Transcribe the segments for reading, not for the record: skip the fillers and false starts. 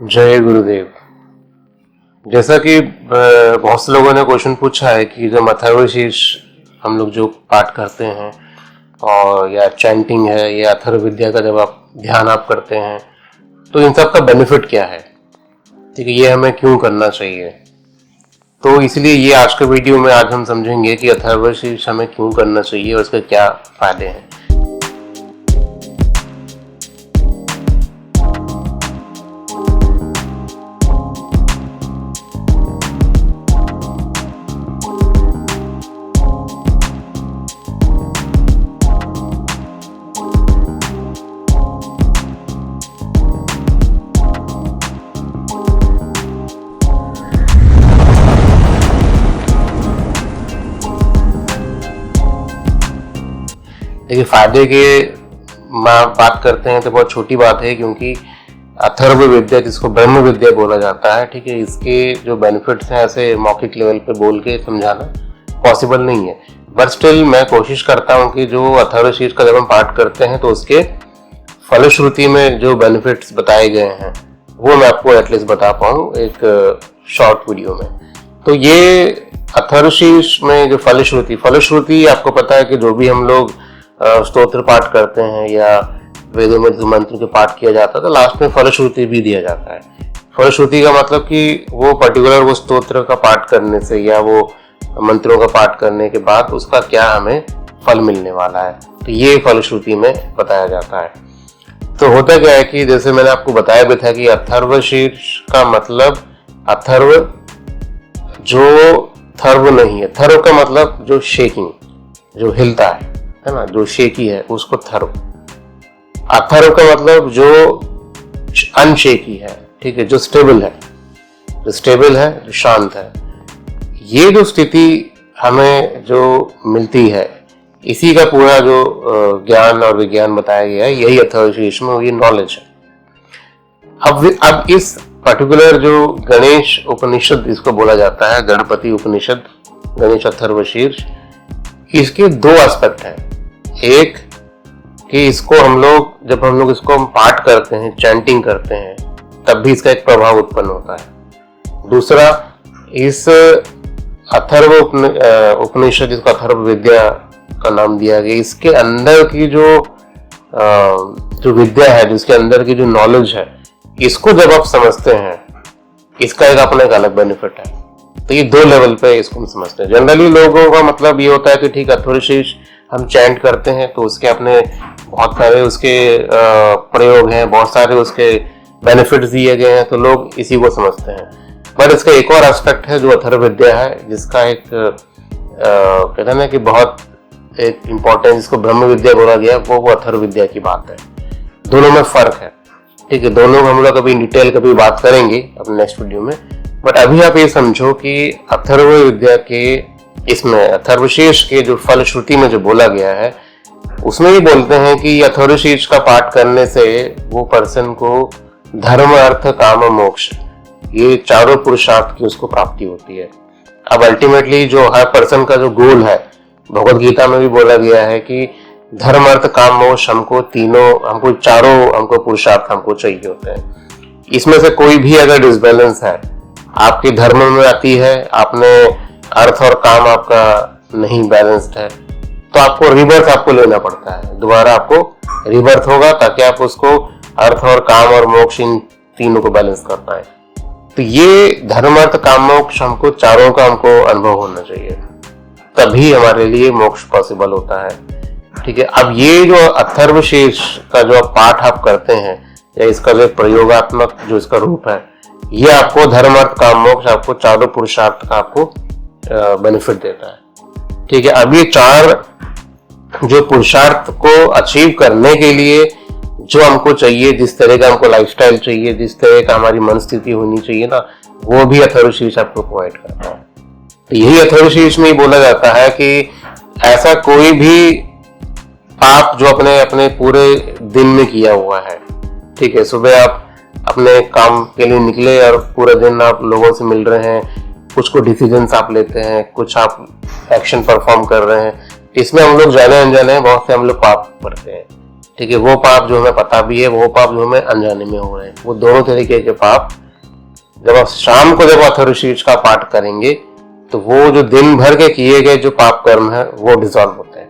जय गुरुदेव। जैसा कि बहुत से लोगों ने क्वेश्चन पूछा है कि जब अथर्वशीर्ष हम लोग जो पाठ करते हैं और या चैंटिंग है या अथर्व विद्या का जब आप ध्यान आप करते हैं तो इन सब का बेनिफिट क्या है, ठीक है, ये हमें क्यों करना चाहिए। तो इसलिए ये आज के वीडियो में आज हम समझेंगे कि अथर्वशीर्ष हमें क्यों करना चाहिए और इसके क्या फायदे हैं। देखिए, फायदे के बात करते हैं तो बहुत छोटी बात है, क्योंकि अथर्व विद्या जिसको ब्रह्म विद्या बोला जाता है, ठीक है, इसके जो बेनिफिट्स हैं ऐसे मौखिक लेवल पे बोल के समझाना पॉसिबल नहीं है। बट स्टिल मैं कोशिश करता हूँ कि जो अथर्वशीर्ष का जब हम पाठ करते हैं तो उसके फलश्रुति में जो बेनिफिट्स बताए गए हैं वो मैं आपको एटलीस्ट बता पाऊँ एक शॉर्ट वीडियो में। तो ये अथर्वशीर्ष में जो फलश्रुति आपको पता है कि जो भी हम लोग स्तोत्र पाठ करते हैं या वेदों में जो मंत्र के पाठ किया जाता है तो लास्ट में फलश्रुति भी दिया जाता है। फलश्रुति का मतलब कि वो पर्टिकुलर वो स्तोत्र का पाठ करने से या वो मंत्रों का पाठ करने के बाद उसका क्या हमें फल मिलने वाला है, तो ये फलश्रुति में बताया जाता है। तो होता क्या है कि जैसे मैंने आपको बताया भी था कि अथर्वशीर्ष का मतलब अथर्व जो थर्व नहीं है। थर्व का मतलब जो शेकिंग, जो हिलता है ना, जो शेकी है उसको थर्व। अथर्व का मतलब जो अनशेकी है, ठीक है, जो स्टेबल है, जो शांत है। ये जो स्थिति हमें जो मिलती है इसी का पूरा जो ज्ञान और विज्ञान बताया गया है, यही अथर्वशीर्ष में ये नॉलेज है। अब इस पर्टिकुलर जो गणेश उपनिषद इसको बोला जाता है, गणपति उपनिषद, गणेश अथर्वशीर्ष, इसके दो एस्पेक्ट हैं। एक कि इसको जब हम लोग इसको पाठ करते हैं, चैंटिंग करते हैं, तब भी इसका एक प्रभाव उत्पन्न होता है। दूसरा, इस अथर्व उपनिषद जिसको अथर्व विद्या का नाम दिया गया, इसके अंदर की जो विद्या है, जिसके अंदर की जो नॉलेज है, इसको जब आप समझते हैं इसका एक अपना एक अलग बेनिफिट है। तो ये दो लेवल पे इसको हम समझते हैं। जनरली लोगों का मतलब ये होता है कि ठीक है, अथर्वशीर्ष हम चैंट करते हैं तो उसके अपने बहुत सारे उसके प्रयोग हैं, बहुत सारे उसके बेनिफिट्स दिए गए हैं, तो लोग इसी को समझते हैं। पर इसका एक और एस्पेक्ट है जो अथर्व विद्या है, जिसका एक कहते हैं ना कि बहुत एक इम्पोर्टेंस, जिसको ब्रह्म विद्या बोला गया, वो अथर्व विद्या की बात है। दोनों में फर्क है, ठीक है। दोनों हम लोग अभी डिटेल कभी बात करेंगे अपने नेक्स्ट वीडियो में। बट अभी आप ये समझो कि अथर्व विद्या के इसमें अथर्वशीर्ष के जो फलश्रुति में जो बोला गया है उसमें ये बोलते हैं कि अथर्वशीर्ष का पाठ करने से वो पर्सन को धर्म, अर्थ, काम और मोक्ष, ये चारों पुरुषार्थ की उसको प्राप्ति होती है। अब अल्टीमेटली जो हर पर्सन का जो गोल है, भगवत गीता में भी बोला गया है कि धर्म, अर्थ, काम, मोक्ष हमको हमको पुरुषार्थ हमको चाहिए होते हैं। इसमें से कोई भी अगर डिसबैलेंस है, आपके धर्म में आती है, आपने अर्थ और काम आपका नहीं बैलेंस्ड है, तो आपको रिबर्थ आपको लेना पड़ता है। दोबारा आपको रिबर्थ होगा ताकि आप उसको अर्थ और काम और मोक्ष इन तीनों को बैलेंस कर पाए। तो ये धर्म, अर्थ, काम, मोक्ष हमको चारों का अनुभव होना चाहिए, तभी हमारे लिए मोक्ष पॉसिबल होता है, ठीक है। अब ये जो अथर्वशीर्ष का जो पाठ आप करते हैं या इसका जो प्रयोगात्मक जो इसका रूप है, ये आपको धर्म, अर्थ, काम, मोक्ष, आपको चारों पुरुषार्थ का आपको बेनिफिट देता है, ठीक है। अब ये चार जो पुरुषार्थ को अचीव करने के लिए जो हमको चाहिए, जिस तरह का हमको लाइफस्टाइल चाहिए, जिस तरह का हमारी मन स्थिति होनी चाहिए ना, वो भी अथर्वशीर्ष आपको प्रोवाइड करता है। तो यही अथर्वशीर्ष में ही बोला जाता है कि ऐसा कोई भी पाप जो अपने पूरे दिन में किया हुआ है, ठीक है, सुबह आप अपने काम के लिए निकले और पूरे दिन आप लोगों से मिल रहे हैं, कुछ डिसीजंस आप लेते हैं, कुछ आप एक्शन परफॉर्म कर रहे हैं, इसमें हम लोग जाने अनजाने बहुत से हम लोग पाप करते हैं, ठीक है, वो पाप जो हमें पता भी है, वो पाप जो हमें अनजाने में हो रहे हैं, वो दोनों तरीके के पाप जब आप शाम को जब अथर्वशीर्ष का पाठ करेंगे तो वो जो दिन भर के किए गए जो पाप कर्म है वो डिसॉल्व होते हैं।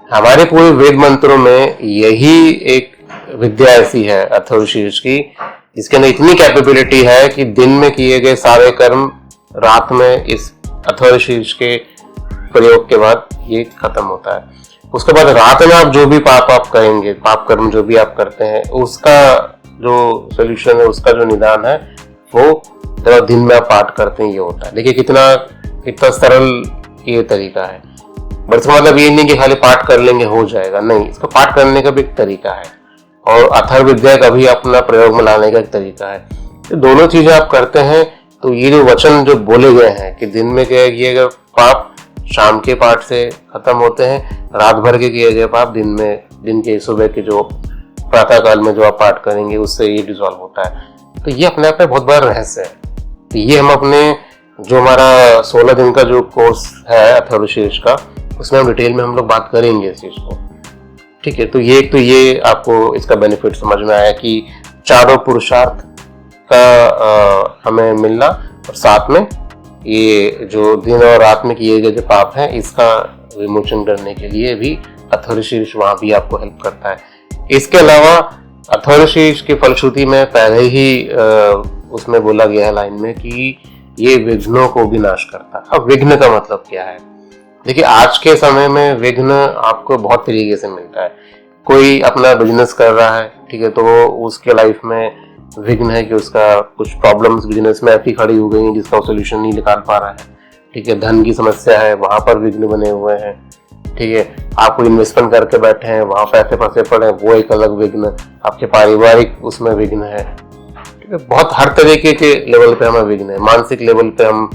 हमारे पूरे वेद मंत्रों में यही एक विद्या ऐसी है अथर्वशीर्ष की, जिसके अंदर इतनी कैपेबिलिटी है कि दिन में किए गए सारे कर्म रात में इस अथर्वशीर्ष के प्रयोग के बाद ये खत्म होता है। उसके बाद रात में आप जो भी पाप आप करेंगे, पाप कर्म जो भी आप करते हैं, उसका जो सोल्यूशन है, उसका जो निदान है, वो जब दिन में आप पाठ करते हैं ये होता है। देखिए कितना सरल ये तरीका है। बट इसका मतलब ये नहीं कि खाली पाठ कर लेंगे हो जाएगा, नहीं, इसको पाठ करने का भी एक तरीका है और अथर्वविद्या का भी अपना प्रयोग में लाने का एक तरीका है। तो दोनों चीजें आप करते हैं तो ये जो वचन जो बोले गए हैं कि दिन में किए गए पाप शाम के पाठ से खत्म होते हैं, रात भर के किए गए पाप दिन के सुबह के जो प्रातः काल में जो आप पाठ करेंगे उससे ये डिसॉल्व होता है। तो ये अपने आप में बहुत बड़ा रहस्य है। तो ये हम अपने जो हमारा 16 दिन का जो कोर्स है अथर्वशीर्ष का, उसमें हम डिटेल में हम लोग बात करेंगे इस चीज को, ठीक है। तो ये आपको इसका बेनिफिट समझ में आया कि चारों पुरुषार्थ का हमें मिलना और साथ में ये जो दिन और रात में किए गए जो पाप हैं इसका विमोचन करने के लिए भी अथर्वशीर्ष वहां भी आपको हेल्प करता है। इसके अलावा अथर्वशीर्ष की फलश्रुति में पहले ही उसमें बोला गया है लाइन में कि ये विघ्नों को भी नाश करता है। अब विघ्न का मतलब क्या है? देखिए आज के समय में विघ्न आपको बहुत तरीके से मिलता है। कोई अपना बिजनेस कर रहा है, ठीक है, तो उसके लाइफ में विघ्न है कि उसका कुछ प्रॉब्लम्स बिजनेस में ऐसी खड़ी हो गई हैं जिसका वो सोल्यूशन नहीं निकाल पा रहा है, ठीक है। धन की समस्या है, वहां पर विघ्न बने हुए हैं, ठीक है। आपको इन्वेस्टमेंट करके बैठे हैं, वहां पैसे फंसे पड़े हैं, वो एक अलग विघ्न। आपके पारिवारिक उसमें विघ्न है, ठीक है। बहुत हर तरीके के लेवल पे हमें विघ्न है। मानसिक लेवल पे हम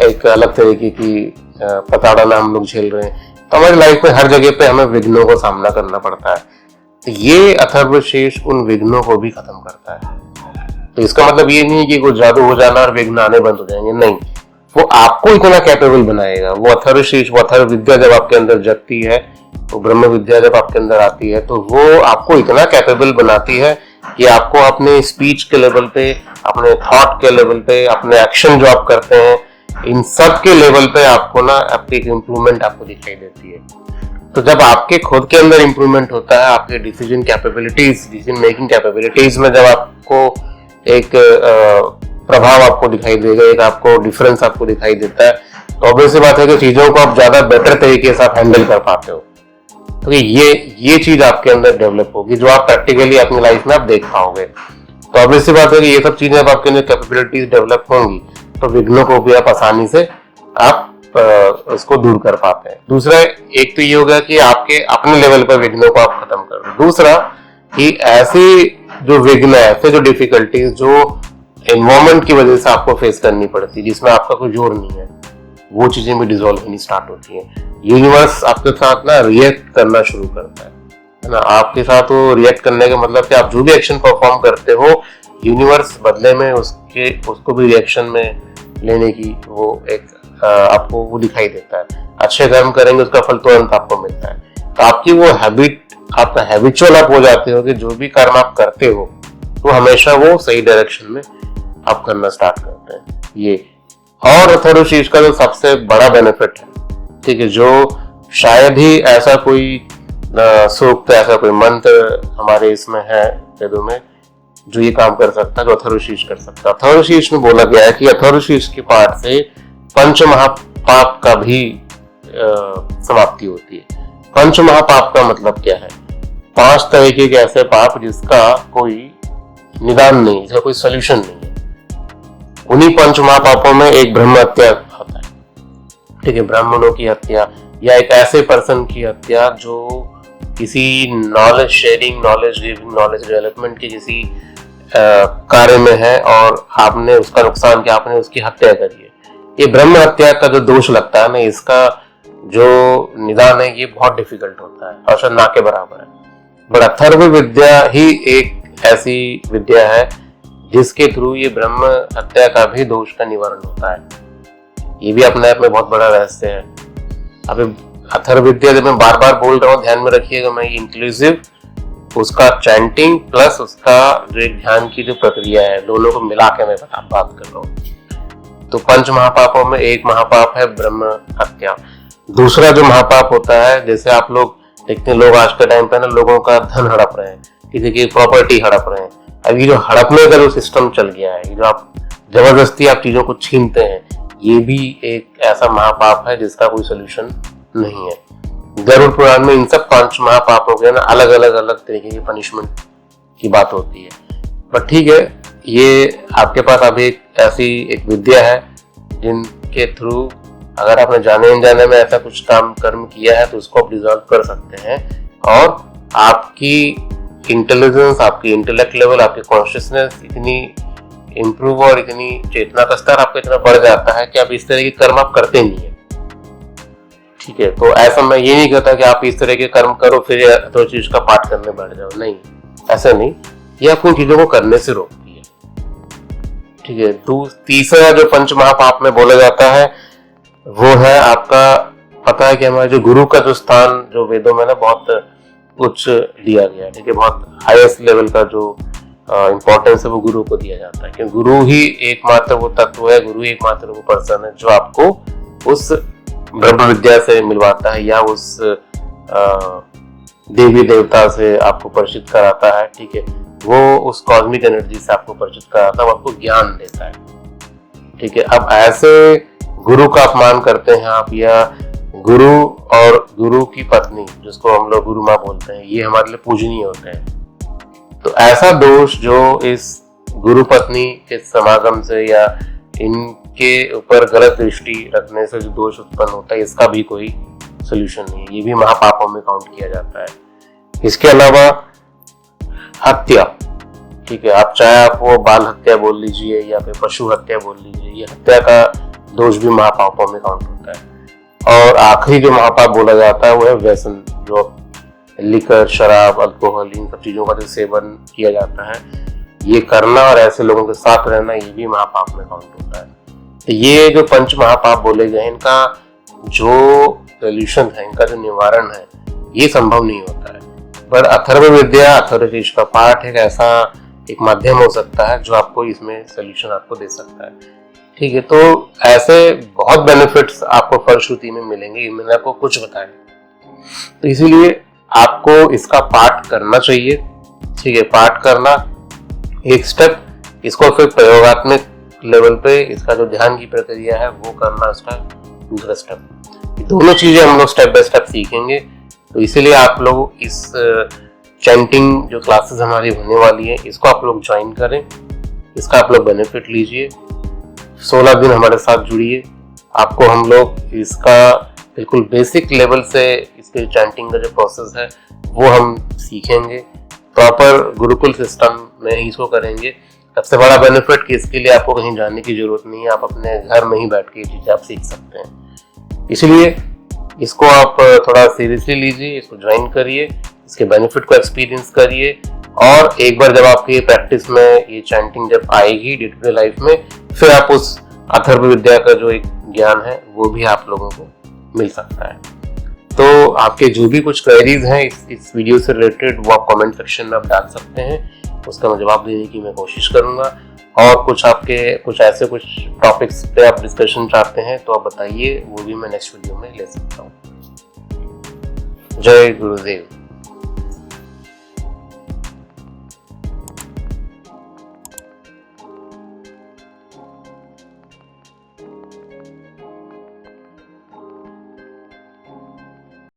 एक अलग तरीके की पताड़ना हम लोग झेल रहे हैं। तो हमारी लाइफ में हर जगह पे हमें विघ्नों का सामना करना पड़ता है। तो ये अथर्वशीर्ष उन विघ्नों को भी खत्म करता है। तो इसका मतलब ये नहीं कि कुछ जादू हो जाना और विघ्न आने बंद हो जाएंगे, नहीं, वो आपको इतना कैपेबल बनाएगा। वो अथर्वशीर्ष, वो अथर्व विद्या जब आपके अंदर जगती है, तो ब्रह्म विद्या जब आपके अंदर आती है, तो वो आपको इतना कैपेबल बनाती है कि आपको अपने स्पीच के लेवल पे, अपने थॉट के लेवल पे, अपने एक्शन जो आप करते हैं, इन सब के लेवल पे आपको ना आपकी इम्प्रूवमेंट आपको दिखाई देती है। तो जब आपके खुद के अंदर इम्प्रूवमेंट होता है, आपके decision capabilities, decision making capabilities में जब आपको एक प्रभाव आपको दिखाई देगा, एक आपको डिफरेंस आपको दिखाई देता है, तो ऑब्वियस बात है कि चीजों को आप ज्यादा बेटर तरीके से आप हैंडल कर पाते हो। तो ये चीज आपके अंदर डेवलप होगी जो आप प्रैक्टिकली अपनी लाइफ में आप देख पाओगे। तो ऑब्वियस बात है कि ये सब चीजें अब आपके अंदर कैपेबिलिटीज डेवलप होंगी तो विघ्नों को भी आप आसानी से आप उसको दूर कर पाते हैं। दूसरा एक तो ये होगा कि आपके अपने लेवल पर विघ्नों को आप खत्म कर दो। दूसरा कि ऐसी जो विघ्न है, ऐसे जो डिफिकल्टीज जो एनवायरमेंट की वजह से आपको फेस करनी पड़ती है, जिसमें आपका कोई जोर नहीं है, वो चीजें भी डिसॉल्व होनी स्टार्ट होती है। यूनिवर्स आपके साथ ना रिएक्ट करना शुरू करता है ना। आपके साथ वो रिएक्ट करने का मतलब कि आप जो भी एक्शन परफॉर्म करते हो, यूनिवर्स बदले में उसको भी रिएक्शन में लेने की वो एक आपको वो दिखाई देता है। अच्छे कर्म करेंगे उसका फल तुरंत आपको मिलता है। तो आपकी वो हैबिट, आपका हैबिचुअल आप हो जाते हो कि जो भी कर्म आप करते हो तो हमेशा वो सही डायरेक्शन में आप करना स्टार्ट करते हैं। ये और अथर्वशीर्ष का जो सबसे बड़ा बेनिफिट है, ठीक है, जो शायद ही ऐसा कोई सूक्त, ऐसा कोई मंत्र हमारे इसमें है वेदों में जो ये काम कर सकता है, जो अथर्वशीर्ष कर सकता है। अथर्वशीर्ष में बोला गया है कि अथर्वशीर्ष के पाठ से पंच महापाप का भी समाप्ति होती है। पंच महापाप का मतलब क्या है? 5 तरीके के ऐसे पाप जिसका कोई निदान नहीं, जिसका कोई सोल्यूशन नहीं है। उन्हीं पंच महापापों में एक ब्रह्म हत्या आता है, ठीक है, ब्राह्मणों की हत्या या एक ऐसे पर्सन की हत्या जो किसी knowledge sharing, knowledge giving, knowledge development की किसी कार्य में है और आपने उसका नुकसान किया, आपने उसकी हत्या करी है। ये ब्रह्म हत्या का जो दोष लगता है ना, इसका जो निदान है ये बहुत डिफिकल्ट होता है और शायद ना के बराबर है। बट अथर्व विद्या ही एक ऐसी विद्या है जिसके थ्रू ये ब्रह्म हत्या का भी दोष का निवारण होता है। ये भी अपने आप में बहुत बड़ा रहस्य है। अब अथर्व विद्या जब मैं बार बार बोल रहा हूँ, ध्यान में रखिएगा, मैं इंक्लूसिव उसका चैंटिंग प्लस उसका जो एक ध्यान की जो प्रक्रिया है, दोनों को मिला के मैं बात कर रहा हूँ। तो पंच महापापों में एक महापाप है ब्रह्म हत्या। दूसरा जो महापाप होता है, जैसे आप लोग देखते हैं, लोग आज के टाइम पे ना लोगों का धन हड़प रहे हैं, किसी की प्रॉपर्टी हड़प रहे हैं। अब ये जो हड़पने का जो सिस्टम चल गया है, ये जो आप जबरदस्ती आप चीजों को छीनते हैं, ये भी एक ऐसा महापाप है जिसका कोई सोल्यूशन नहीं है। गरुड़ पुराण में इन सब पांच महापापों के ना अलग तरीके की पनिशमेंट की बात होती है। पर ठीक है, ये आपके पास अभी एक ऐसी एक विद्या है जिनके थ्रू अगर आपने जाने अनजाने में ऐसा कुछ कर्म किया है तो उसको आप रिजॉल्व कर सकते हैं, और आपकी इंटेलिजेंस, आपकी इंटेलेक्ट लेवल, आपकी कॉन्शियसनेस इतनी इम्प्रूव और इतनी चेतना का स्तर आपका इतना बढ़ जाता है कि आप इस तरह के कर्म आप करते नहीं है। ठीक है, तो ऐसा मैं ये नहीं कहता कि आप इस तरह के कर्म करो फिर तो चीज का पाठ करने बैठ जाओ, नहीं, ऐसा नहीं। ये आपको चीजों को करने से रोकती है। ठीक है, तीसरा जो पंच महापाप में बोला जाता है वो है आपका, पता है कि हमारे जो गुरु का जो स्थान जो वेदों में ना बहुत उच्च दिया गया है। ठीक है, बहुत हाईएस्ट लेवल का जो इम्पोर्टेंस है वो गुरु को दिया जाता है, क्योंकि गुरु ही एकमात्र वो तत्व है, गुरु ही एकमात्र वो पर्सन है जो आपको उस ब्रह्म विद्या से मिलवाता है या उस देवी देवता से आपको परिचित कराता है। ठीक है, वो उस कॉस्मिक एनर्जी से आपको परिचित कराता है, वो आपको ज्ञान देता है। ठीक है, अब ऐसे गुरु का अपमान करते हैं आप, या गुरु और गुरु की पत्नी जिसको हम लोग गुरु माँ बोलते हैं, ये हमारे लिए पूजनीय होते हैं। तो ऐसा दोष जो इस गुरु पत्नी के समागम से या इनके ऊपर गलत दृष्टि रखने से जो दोष उत्पन्न होता है, इसका भी कोई सोल्यूशन नहीं है, ये भी महापापों में काउंट किया जाता है। इसके अलावा हत्या, ठीक है, आप चाहे आप वो बाल हत्या बोल लीजिए या फिर पशु हत्या बोल लीजिए, ये हत्या का दोष भी महापापों में काउंट होता है। और आखिरी जो महापाप बोला जाता है वो है व्यसन, जो लिकर, शराब, अल्कोहल, इन सब चीजों का जो सेवन किया जाता है, ये करना और ऐसे लोगों के साथ रहना, ये भी महापाप में काउंट होता है। तो ये जो पंच महापाप बोले गए, इनका जो सोल्यूशन है, इनका जो निवारण है, ये संभव नहीं होता है। पर अथर्व विद्या, अथर्वशीर्ष का पाठ एक ऐसा एक माध्यम हो सकता है जो आपको इसमें सोल्यूशन आपको दे सकता है। ठीक है, तो ऐसे बहुत बेनिफिट्स आपको फलश्रुति में मिलेंगे, मैंने आपको कुछ बताया, तो इसीलिए आपको इसका पाठ करना चाहिए। ठीक है, पाठ करना एक स्टेप, इसको फिर प्रयोगात्मक लेवल पे इसका जो ध्यान की प्रक्रिया है वो करना इसका दूसरा स्टेप। दोनों चीजें हम लोग स्टेप बाय स्टेप सीखेंगे। तो इसीलिए आप लोग इस चैंटिंग जो क्लासेस हमारी होने वाली है, इसको आप लोग ज्वाइन करें, इसका आप लोग बेनिफिट लीजिए। 16 दिन हमारे साथ जुड़िए, आपको हम लोग इसका बिल्कुल बेसिक लेवल से इसके चैंटिंग का जो प्रोसेस है वो हम सीखेंगे, प्रॉपर गुरुकुल सिस्टम में इसको करेंगे। सबसे बड़ा बेनिफिट कि इसके लिए आपको कहीं जाने की जरूरत नहीं है, आप अपने घर में ही बैठ के ये चीजें आप सीख सकते हैं। इसलिए इसको आप थोड़ा सीरियसली लीजिए, इसको ज्वाइन करिए, इसके बेनिफिट को एक्सपीरियंस करिए, और एक बार जब आपकी प्रैक्टिस में ये चैंटिंग जब आएगी डे टू डे लाइफ में, फिर आप उस अथर्व विद्या का जो एक ज्ञान है वो भी आप लोगों को मिल सकता है। तो आपके जो भी कुछ क्वेरीज हैं इस वीडियो से रिलेटेड, वो आप कमेंट सेक्शन में आप डाल सकते हैं, उसका मैं जवाब देने की मैं कोशिश करूंगा। और कुछ ऐसे कुछ टॉपिक्स पे आप डिस्कशन चाहते हैं तो आप बताइए, वो भी मैं नेक्स्ट वीडियो में ले सकता हूँ। जय गुरुदेव।